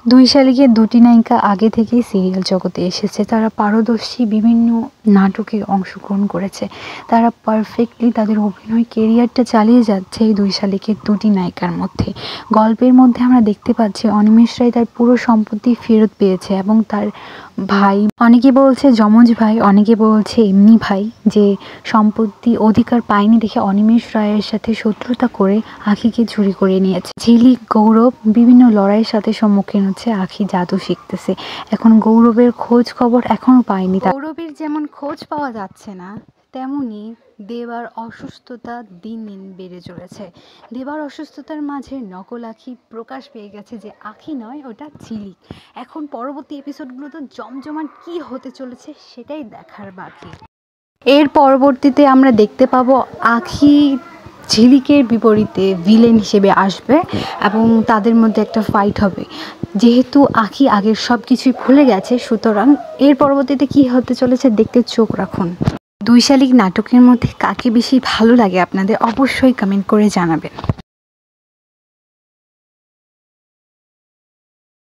দুই শালিকের দুটি নায়িকা আগে থেকেই সিরিয়াল জগতে এসেছে। তারা পারদর্শী বিভিন্ন নাটকে অংশগ্রহণ করেছে। তারা পারফেক্টলি তাদের অভিনয় কেরিয়ারটা চালিয়ে যাচ্ছে এই দুই শালিকের দুটি নায়িকার মধ্যে। গল্পের মধ্যে আমরা দেখতে পাচ্ছি অনিমেষ রায় তার পুরো সম্পত্তি ফেরত পেয়েছে এবং তার ভাই, অনেকে বলছে যমজ ভাই, অনেকে বলছে এমনি ভাই, যে সম্পত্তি অধিকার পায়নি দেখে অনিমেষ রায়ের সাথে শত্রুতা করে আখিকে চুরি করে নিয়েছে। ঝিলিক, গৌরব বিভিন্ন লড়াইয়ের সাথে সম্মুখীন হচ্ছে। আখি জাদু শিখতেছে। এখন গৌরবের খোঁজ খবর এখনো পায়নি। গৌরবের যেমন খোঁজ পাওয়া যাচ্ছে না, তেমনি দেবার অসুস্থতা দিন দিন বেড়ে চলেছে। দেবার অসুস্থতার মাঝে নকল আখি প্রকাশ পেয়ে গেছে যে আখি নয়, ওটা ঝিলিক। এখন পরবর্তী এপিসোডগুলোতে জমজমাট কি হতে চলেছে সেটাই দেখার বাকি। এর পরবর্তীতে আমরা দেখতে পাবো আখি ঝিলিকের বিপরীতে ভিলেন হিসেবে আসবে এবং তাদের মধ্যে একটা ফাইট হবে। যেহেতু আখি আগের সব কিছুই ভুলে গেছে, সুতরাং এর পরবর্তীতে কি হতে চলেছে দেখতে চোখ রাখুন। দুই শালিক নাটকের মধ্যে কাকে বেশি ভালো লাগে আপনাদের অবশ্যই কমেন্ট করে জানাবেন।